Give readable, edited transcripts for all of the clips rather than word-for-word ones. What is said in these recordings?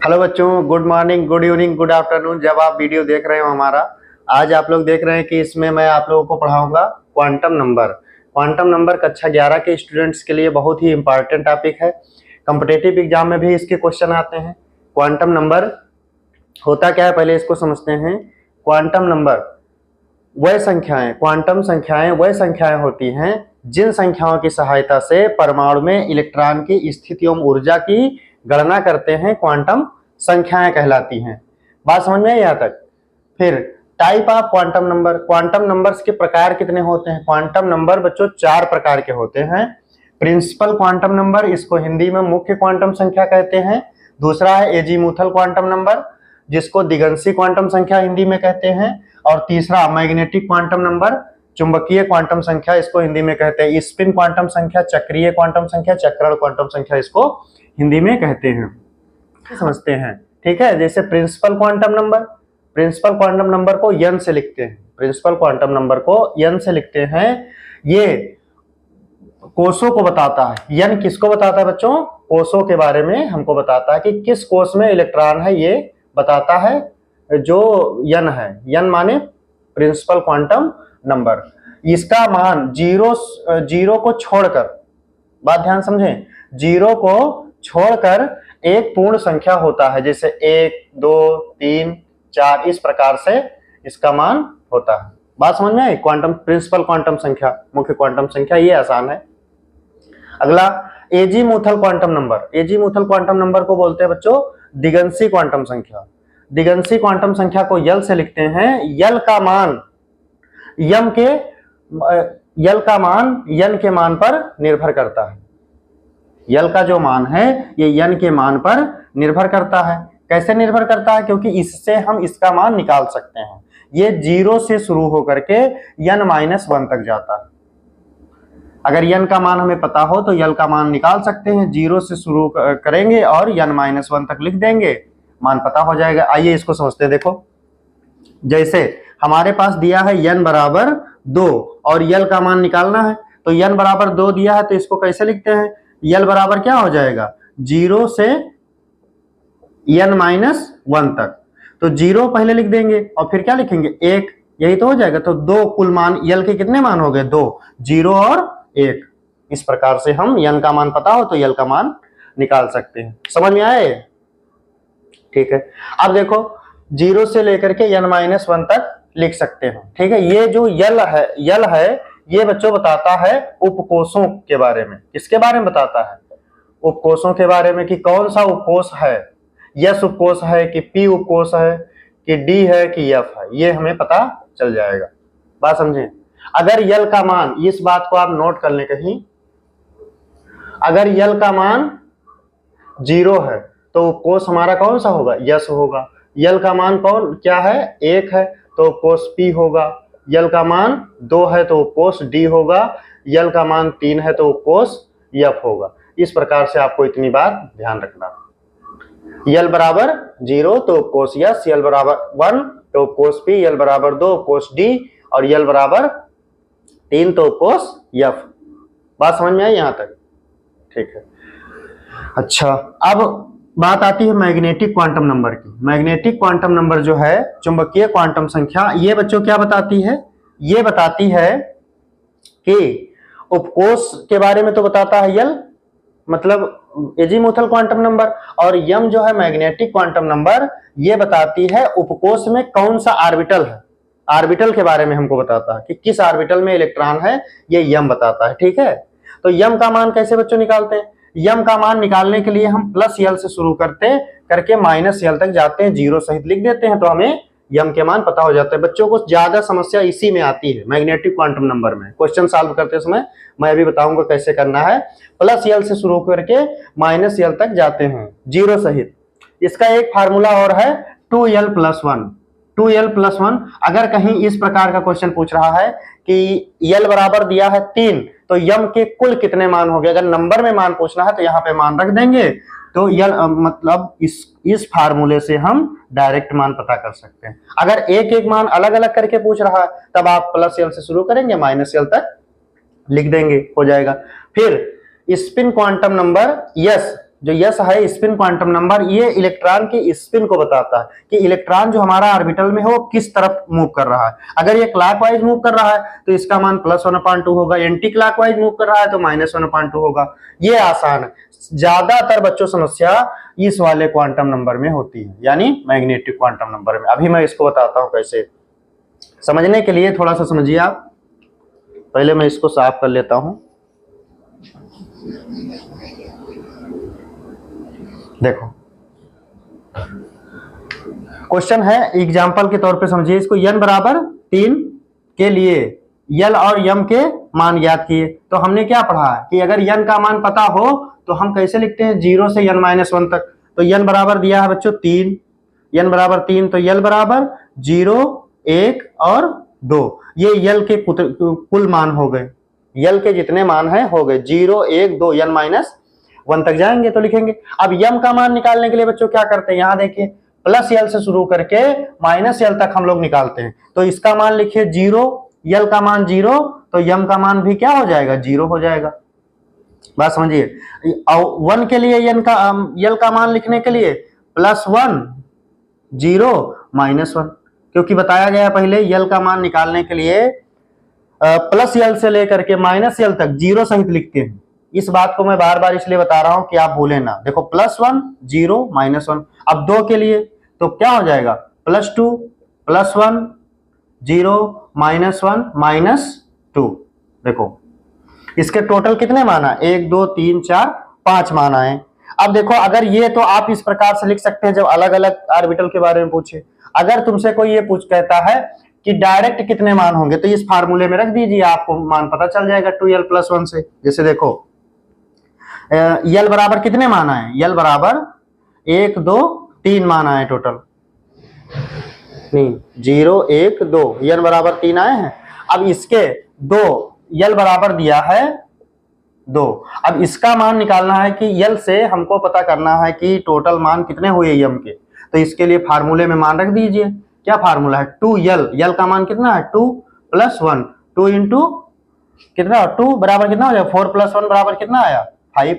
Hello बच्चों, good morning, good evening, good afternoon. जब आप वीडियो देख रहे हो हमारा, आज आप लोग देख रहे हैं कि इसमें मैं आप लोगों को पढ़ाऊंगा क्वांटम नंबर। क्वांटम नंबर कक्षा 11 के स्टूडेंट्स के लिए बहुत ही इंपॉर्टेंट टॉपिक है। कॉम्पिटिटिव एग्जाम में भी इसके क्वेश्चन आते हैं। क्वांटम नंबर होता क्या है, पहले इसको समझते हैं। क्वांटम नंबर वह संख्याएं, क्वांटम संख्याएं वह संख्याएं होती हैं जिन संख्याओं की सहायता से परमाणु में इलेक्ट्रॉन की स्थिति एवं ऊर्जा की गणना करते हैं, क्वांटम संख्याएं कहलाती हैं। बात समझ में आई यहाँ तक? फिर type of quantum number, quantum numbers के प्रकार कितने होते हैं? क्वांटम नंबर बच्चों 4 प्रकार के होते हैं। प्रिंसिपल क्वांटम नंबर, इसको हिंदी में मुख्य क्वांटम संख्या कहते हैं। दूसरा है एजीमुथल क्वांटम नंबर, जिसको दिगंशी क्वांटम संख्या हिंदी में कहते हैं। और तीसरा मैग्नेटिक क्वांटम नंबर, चुंबकीय क्वांटम संख्या इसको हिंदी में कहते हैं। स्पिन क्वांटम संख्या, चक्रीय क्वांटम संख्या, चक्रण क्वांटम संख्या इसको हिंदी में कहते हैं। समझते हैं, ठीक है। जैसे principal quantum number, principal quantum number को n से लिखते हैं। प्रिंसिपल क्वांटम नंबर को n से लिखते हैं। ये कोषों को बताता है। n किसको बताता है बच्चों? कोषों के बारे में हमको बताता है कि किस कोष में इलेक्ट्रॉन है, ये बताता है जो n है। n माने प्रिंसिपल क्वांटम नंबर। इसका मान जीरो को छोड़कर, बात ध्यान समझें, जीरो को छोड़कर एक पूर्ण संख्या होता है। जैसे 1, 2, 3, 4 इस प्रकार से इसका मान होता है। बात समझ में आई? क्वांटम प्रिंसिपल क्वांटम संख्या, मुख्य क्वांटम संख्या, ये आसान है। अगला azimuthal quantum number. Azimuthal quantum number को बोलते हैं बच्चों दिगंशी क्वांटम संख्या। दिगंशी क्वांटम संख्या को यल से लिखते हैं। यल का मान यन के मान पर निर्भर करता है। यल का जो मान है ये यन के मान पर निर्भर करता है। कैसे निर्भर करता है? क्योंकि इससे हम इसका मान निकाल सकते हैं। ये 0 से शुरू होकर के n-1 तक जाता है। अगर n का मान हमें पता हो तो यल का मान निकाल सकते हैं। 0 से शुरू करेंगे और n-1 तक लिख देंगे, मान पता हो जाएगा। आइए इसको समझते हैं। देखो, जैसे हमारे पास दिया है n बराबर 2 और यल का मान निकालना है, तो n बराबर 2 दिया है तो इसको कैसे लिखते हैं? यल बराबर क्या हो जाएगा? 0 से n-1 तक। तो 0 पहले लिख देंगे और फिर क्या लिखेंगे? 1, यही तो हो जाएगा। तो 2 कुल मान, यल के कितने मान हो गए? 2, 0 और 1। इस प्रकार से हम n का मान पता हो तो यल का मान निकाल सकते हैं। समझ में आए? ठीक है। अब देखो 0 से लेकर के n-1 तक लिख सकते हैं, ठीक है। ये जो यल है ये बच्चों बताता है उपकोषों के बारे में। किसके बारे में बताता है? उपकोषों के बारे में, कि कौन सा उपकोष है, यस उपकोष है कि पी उपकोष है कि डी है कि एफ है, ये हमें पता चल जाएगा। बात समझें? अगर यल का मान, इस बात को आप नोट कर लें कहीं, अगर यल का मान 0 है तो उपकोष हमारा कौन सा होगा? यस होगा। यल का मान क्या है? 1 है तो उपकोष पी होगा। यल का मान 2 है तो उपकोष डी होगा। यल का मान 3 है तो उपकोष एफ होगा। इस प्रकार से आपको इतनी बात ध्यान रखना। यल बराबर 0 तो उपकोष यस, यल बराबर 1 तो उपकोष पी, यल बराबर 2 उपकोष डी और यल बराबर 3 तो उपकोष एफ। बात समझ में आई यहाँ तक? ठीक है। अच्छा, अब बात आती है मैग्नेटिक क्वांटम नंबर की। मैग्नेटिक क्वांटम नंबर जो है, चुंबकीय क्वांटम संख्या, ये बच्चों क्या बताती है? ये बताती है कि उपकोष के बारे में तो बताता है यल, मतलब एजीमुथल क्वांटम नंबर, और यम जो है मैग्नेटिक क्वांटम नंबर, ये बताती है उपकोष में कौन सा ऑर्बिटल है। ऑर्बिटल के बारे में हमको बताता है कि किस ऑर्बिटल में इलेक्ट्रॉन है, ये यम बताता है, ठीक है। तो यम का मान कैसे बच्चों निकालते हैं? यम का मान निकालने के लिए हम प्लस यल से शुरू करके माइनस यल तक जाते हैं, 0 सहित लिख देते हैं, तो हमें यम के मान पता हो जाता है। बच्चों को ज्यादा समस्या इसी में आती है, मैग्नेटिक क्वांटम नंबर में। क्वेश्चन सॉल्व करते समय मैं अभी बताऊंगा कैसे करना है। प्लस यल से शुरू करके माइनस यल तक जाते हैं 0 सहित। इसका एक फार्मूला और है 2l+1। 2l+1, अगर कहीं इस प्रकार का क्वेश्चन पूछ रहा है कि यल बराबर दिया है 3 तो यम के कुल कितने मान हो गए, अगर नंबर में मान पूछना है तो यहाँ पे मान रख देंगे। तो यल मतलब इस फार्मूले से हम डायरेक्ट मान पता कर सकते हैं। अगर एक एक मान अलग अलग करके पूछ रहा है तब आप प्लस यल से शुरू करेंगे, माइनस यल तक लिख देंगे, हो जाएगा। फिर स्पिन क्वांटम नंबर, यस जो यस है स्पिन क्वांटम नंबर, ये इलेक्ट्रॉन की स्पिन को बताता है कि इलेक्ट्रॉन जो हमारा ऑर्बिटल में है वो किस तरफ मूव कर रहा है। अगर ये क्लॉकवाइज मूव कर रहा है तो इसका मान +1/2 होगा, एंटी क्लॉकवाइज मूव कर रहा है तो -1/2 होगा। ये आसान है। ज्यादातर बच्चों समस्या इस वाले क्वांटम नंबर में होती है, यानी मैग्नेटिक क्वांटम नंबर में। अभी मैं इसको बताता हूं कैसे। समझने के लिए थोड़ा सा समझिए आप। पहले मैं इसको साफ कर लेता हूं। देखो क्वेश्चन है, एग्जाम्पल के तौर पे समझिए इसको। n बराबर 3 के लिए यल और यम के मान ज्ञात किए। तो हमने क्या पढ़ा है कि अगर n का मान पता हो तो हम कैसे लिखते हैं, 0 से n-1 तक। तो n बराबर दिया है बच्चों 3, n बराबर 3, तो यल बराबर 0, 1 और 2। ये यल के कुल मान हो गए, यल के जितने मान हैं हो गए 0, 1, 2, n-1 तक जाएंगे तो लिखेंगे। अब यम का मान निकालने के लिए बच्चों क्या करते हैं, यहां देखिए प्लस यल से शुरू करके माइनस यल तक हम लोग निकालते हैं। तो इसका मान लिखिए 0, यल का मान 0, तो यम का मान भी क्या हो जाएगा, 0 हो जाएगा। बात समझिए। 1 के लिए यल का मान लिखने के लिए +1, 0, -1, क्योंकि बताया गया पहले यल का मान निकालने के लिए प्लस यल से लेकर के माइनस यल तक 0 सहित लिखते हैं। इस बात को मैं बार बार इसलिए बता रहा हूं कि आप भूलें ना। देखो +1, 0, -1। अब 2 के लिए तो क्या हो जाएगा, +2, +1, 0, -1, -2। देखो इसके टोटल कितने मान आए, 1, 2, 3, 4, 5 मान आए। अब देखो अगर ये तो आप इस प्रकार से लिख सकते हैं जब अलग अलग ऑर्बिटल के बारे में पूछे। अगर तुमसे कोई ये पूछ कहता है कि डायरेक्ट कितने मान होंगे, तो इस फार्मूले में रख दीजिए, आपको मान पता चल जाएगा 2l + 1 से। जैसे देखो यल बराबर कितने मान आए, यल बराबर 1, 2, 3 मान आए टोटल, नहीं 0, 1, 2, यल बराबर 3 आए हैं। अब इसके 2 यल बराबर दिया है 2। अब इसका मान निकालना है कि यल से हमको पता करना है कि टोटल मान कितने हुए यम के। तो इसके लिए फार्मूले में मान रख दीजिए। क्या फार्मूला है, 2l, यल का मान कितना है 2 + 1, 2 इंटू कितना, 2 बराबर कितना हो जाएगा, 4 + 1 बराबर कितना आया 5।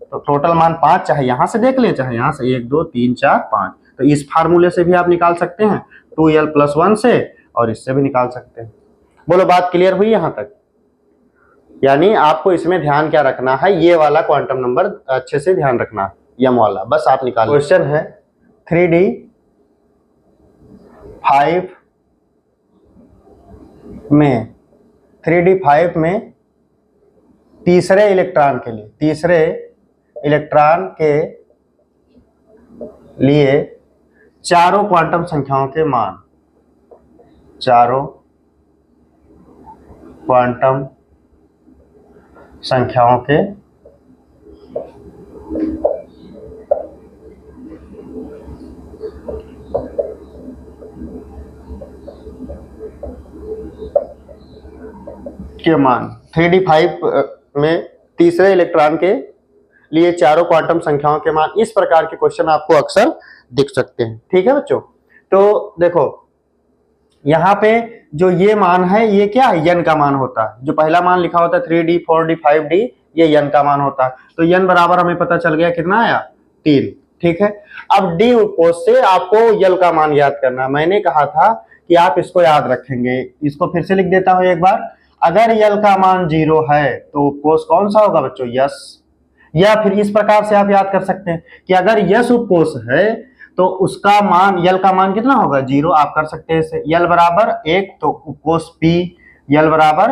तो टोटल मान 5, चाहे यहां से देख ले चाहे यहां से, 1, 2, 3, 4, 5। तो इस फार्मूले से भी आप निकाल सकते हैं, 2l + 1 से, और इससे भी निकाल सकते हैं। बोलो बात क्लियर हुई यहां तक। यानी आपको इसमें ध्यान क्या रखना है, ये वाला क्वांटम नंबर अच्छे से ध्यान रखना है, यम वाला बस आप निकाल। क्वेश्चन है 3D5 में तीसरे इलेक्ट्रॉन के लिए चारों क्वांटम संख्याओं के मान, चारों क्वांटम संख्याओं के मान 3D5 में तीसरे इलेक्ट्रॉन के लिए चारों क्वांटम संख्याओं के मान, इस प्रकार के क्वेश्चन आपको अक्सर दिख सकते हैं। ठीक है बच्चों, तो देखो यहाँ पे जो ये मान है ये क्या है, n का मान होता है। जो पहला मान लिखा होता है 3D, 4D, 5D, ये n का मान होता है। तो n बराबर हमें पता चल गया कितना आया, 3। ठीक है, अब d उपकोष से आपको l का मान याद करना। मैंने कहा था कि आप इसको याद रखेंगे, इसको फिर से लिख देता हूं एक बार। अगर l का मान 0 है तो उपकोष कौन सा होगा बच्चों, यस। या फिर इस प्रकार से आप याद कर सकते हैं कि अगर यस उपकोष है तो उसका मान, यल का मान कितना होगा, 0। आप कर सकते हैं इसे। यल बराबर 1 तो उपकोष P, यल बराबर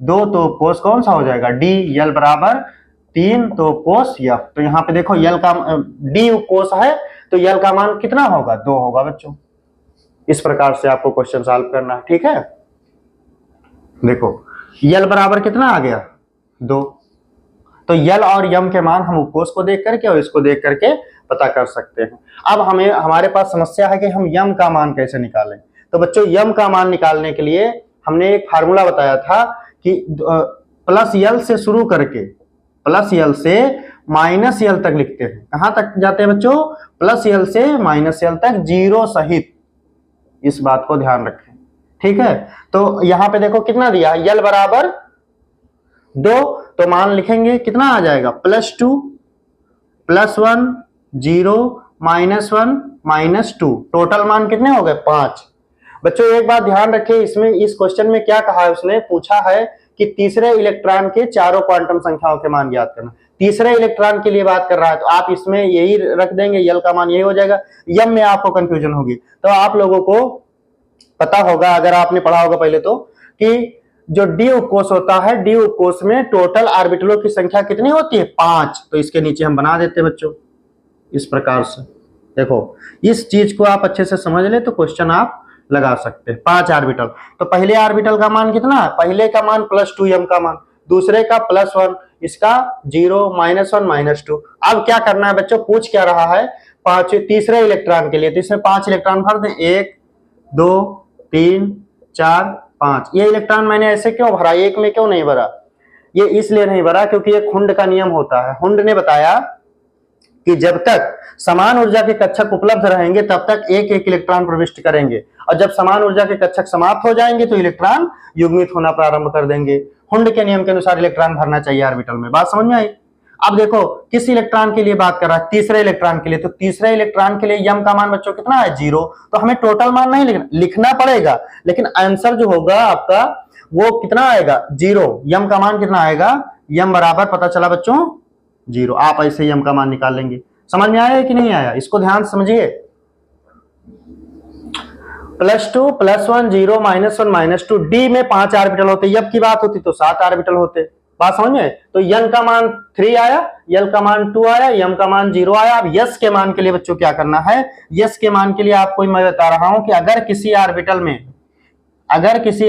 2 तो उपकोष कौन सा हो जाएगा, D, यल बराबर 3 तो उपकोष F। तो यहाँ पे देखो यल का D उपकोष है तो यल का मान कितना होगा, 2 होगा बच्चों। इस प्रकार से आपको क्वेश्चन सॉल्व करना है। ठीक है, देखो यल बराबर कितना आ गया, 2। तो यल और यम के मान हम उपकोष को देख करके और इसको देख करके पता कर सकते हैं। अब हमारे पास समस्या है कि हम यम का मान कैसे निकालें। तो बच्चों यम का मान निकालने के लिए हमने एक फार्मूला बताया था कि प्लस यल से शुरू करके प्लस यल से माइनस यल तक लिखते हैं। कहां तक जाते हैं बच्चों, प्लस यल से माइनस यल तक 0 सहित। इस बात को ध्यान रखें। ठीक है, तो यहां पे देखो कितना दिया, यल बराबर 2, तो मान लिखेंगे कितना आ जाएगा, +2 +1 0 -1 -2, टोटल मान कितने हो गए 5। बच्चों एक बात ध्यान रखें, इसमें इस क्वेश्चन में क्या कहा है, उसने पूछा है कि तीसरे इलेक्ट्रॉन के चारों क्वांटम संख्याओं के मान ज्ञात करना। तीसरे इलेक्ट्रॉन के लिए बात कर रहा है, तो आप इसमें यही रख देंगे, यल का मान यही हो जाएगा। यम में आपको कंफ्यूजन होगी, तो आप लोगों को पता होगा, अगर आपने पढ़ा होगा पहले तो, कि जो डी उपकोष होता है, डी उपकोष में टोटल ऑर्बिटलों की संख्या कितनी होती है 5। तो इसके नीचे हम बना देते हैं बच्चों इस प्रकार से। देखो इस चीज को आप अच्छे से समझ ले तो क्वेश्चन आप लगा सकते हैं। 5 ऑर्बिटल, तो पहले ऑर्बिटल का मान कितना है, पहले का मान +2 m का मान, दूसरे का +1, इसका 0 -1 -2। अब क्या करना है बच्चों, पूछ क्या रहा है, तीसरे इलेक्ट्रॉन के लिए, तो इसमें 5 इलेक्ट्रॉन भर दें, 1 2 3 4 5। ये इलेक्ट्रॉन मैंने ऐसे क्यों भरा, एक में क्यों नहीं भरा, ये इसलिए नहीं भरा क्योंकि एक हुंड का नियम होता है। हुंड ने बताया कि जब तक समान ऊर्जा के कक्षक उपलब्ध रहेंगे तब तक एक एक इलेक्ट्रॉन प्रविष्ट करेंगे, और जब समान ऊर्जा के कक्षक समाप्त हो जाएंगे तो इलेक्ट्रॉन युग्मित होना प्रारंभ कर देंगे। हुंड के नियम के अनुसार इलेक्ट्रॉन भरना चाहिए ऑर्बिटल में। बात समझ में आई। अब देखो किस इलेक्ट्रॉन के लिए बात कर रहा है, तीसरे इलेक्ट्रॉन के लिए, तो तीसरे इलेक्ट्रॉन के लिए यम का मान बच्चों कितना है 0। तो हमें टोटल मान नहीं लिखना पड़ेगा, लेकिन आंसर जो होगा आपका वो कितना आएगा 0। यम का मान कितना आएगा, यम बराबर पता चला बच्चों 0। आप ऐसे यम का मान निकाल लेंगे। समझ में आया कि नहीं आया, इसको ध्यान समझिए। +2 +1 0 -1 -2, डी में 5 ऑर्बिटल होते, यब की बात होती तो 7 ऑर्बिटल होते। बात समझ में। तो यन का मान 3 आया, यल का मान 2 आया, यम का मान 0 आया। अब यस के मान के लिए बच्चों क्या करना है, यस के मान के लिए आपको मैं बता रहा हूं कि अगर किसी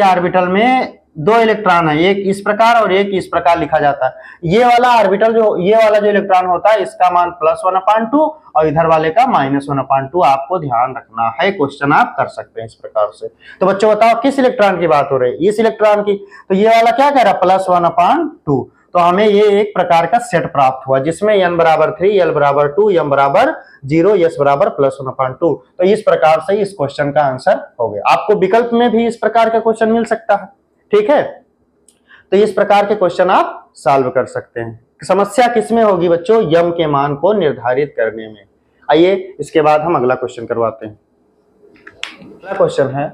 ऑर्बिटल में 2 इलेक्ट्रॉन है, एक इस प्रकार और एक इस प्रकार लिखा जाता है, ये वाला ऑर्बिटल ये वाला जो इलेक्ट्रॉन होता है इसका मान +1/2 और इधर वाले का -1/2 आपको ध्यान रखना है। क्वेश्चन आप कर सकते हैं इस प्रकार से। तो बच्चों बताओ किस इलेक्ट्रॉन की बात हो रही है, इस इलेक्ट्रॉन की। तो ये वाला क्या कह रहा है +1/2, तो हमें ये एक प्रकार का सेट प्राप्त हुआ जिसमें n बराबर 3, l बराबर 2, m बराबर 0, s बराबर +1/2। तो इस प्रकार से इस क्वेश्चन का आंसर हो गया। आपको विकल्प में भी इस प्रकार का क्वेश्चन मिल सकता है, ठीक है। तो इस प्रकार के क्वेश्चन आप सॉल्व कर सकते हैं। समस्या किसमें होगी बच्चों, यम के मान को निर्धारित करने में। आइए इसके बाद हम अगला क्वेश्चन करवाते हैं। अगला क्वेश्चन है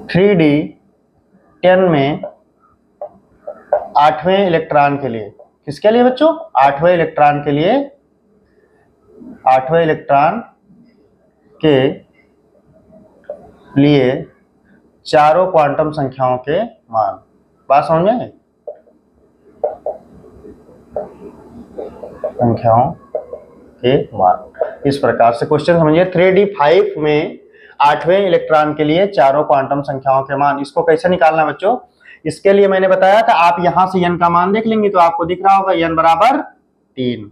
3D10 में 8वें इलेक्ट्रॉन के लिए, किसके लिए बच्चों, 8वें इलेक्ट्रॉन के लिए, 8वें इलेक्ट्रॉन के लिए चारों क्वांटम संख्याओं के मान। बात समझ में आई, संख्याओं के मान इस प्रकार से क्वेश्चन समझिए। 3D5 में 8वें इलेक्ट्रॉन के लिए चारों क्वांटम संख्याओं के मान, इसको कैसे निकालना बच्चों, इसके लिए मैंने बताया था आप यहां से n का मान देख लेंगे तो आपको दिख रहा होगा n बराबर 3।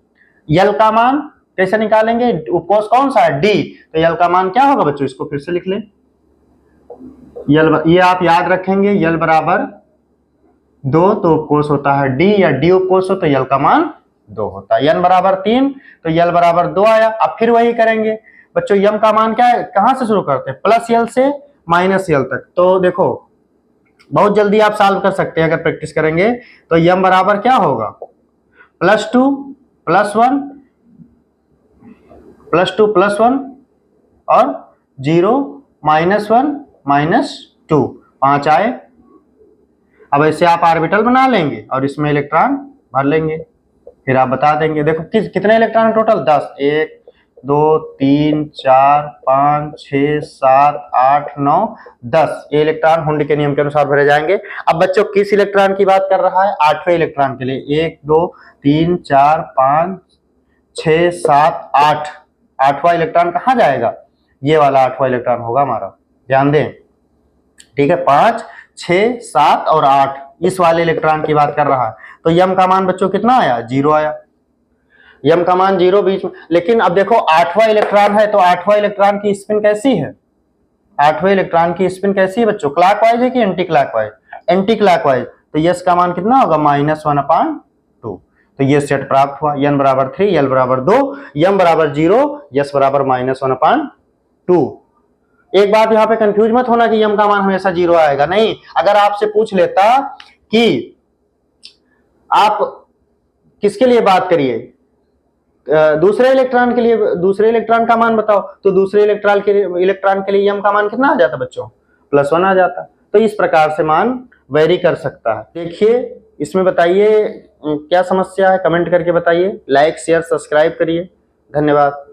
यल का मान कैसे निकालेंगे, उपकोष कौन सा है D, तो यल का मान क्या होगा बच्चों, इसको फिर से लिख लें, ये आप याद रखेंगे, यल बराबर 2 तो उपकोष होता है D, या D उपकोष हो तो यल का मान 2 होता है। n बराबर 3 तो यल बराबर 2 आया। अब फिर वही करेंगे बच्चों, यम का मान क्या है, कहां से शुरू करते हैं, +l से -l तक। तो देखो बहुत जल्दी आप सॉल्व कर सकते हैं अगर प्रैक्टिस करेंगे। तो यम बराबर क्या होगा, +2 +1 +2 +1 और 0 -1 -2, 5 आए। अब ऐसे आप ऑर्बिटल बना लेंगे और इसमें इलेक्ट्रॉन भर लेंगे, फिर आप बता देंगे। देखो कितने इलेक्ट्रॉन टोटल, 10, 1 2 3 4 5 6 7 8 9 10 ये इलेक्ट्रॉन हुंड के नियम के अनुसार भरे जाएंगे। अब बच्चों किस इलेक्ट्रॉन की बात कर रहा है, 8वें इलेक्ट्रॉन के लिए, 1 2 3 4 5 6 7 8, 8वां इलेक्ट्रॉन कहाँ जाएगा, ये वाला 8वां इलेक्ट्रॉन होगा हमारा, ध्यान दें, ठीक है। 5 6 7 और 8 इस वाले इलेक्ट्रॉन की बात कर रहा है। तो यम का मान बच्चों कितना आया, 0 आया, यम का मान 0 बीच में। लेकिन अब देखो 8वां इलेक्ट्रॉन है तो 8वां इलेक्ट्रॉन की स्पिन कैसी है, 8वें इलेक्ट्रॉन की स्पिन कैसी है बच्चों, क्लॉकवाइज है कि एंटी क्लॉकवाइज, एंटी क्लॉकवाइज। तो यस का मान कितना होगा, -1/2। तो ये सेट प्राप्त हुआ, n बराबर 3, l बराबर 2, m बराबर 0, s बराबर -1/2। एक बात यहाँ पे कंफ्यूज मत होना कि यम का मान हमेशा 0 आएगा, नहीं। अगर आपसे पूछ लेता कि आप किसके लिए बात करिए, दूसरे इलेक्ट्रॉन के लिए, दूसरे इलेक्ट्रॉन का मान बताओ, तो दूसरे इलेक्ट्रॉन के लिए m का मान कितना आ जाता बच्चों, +1 आ जाता। तो इस प्रकार से मान वेरी कर सकता है। देखिए इसमें बताइए क्या समस्या है, कमेंट करके बताइए, लाइक शेयर सब्सक्राइब करिए। धन्यवाद।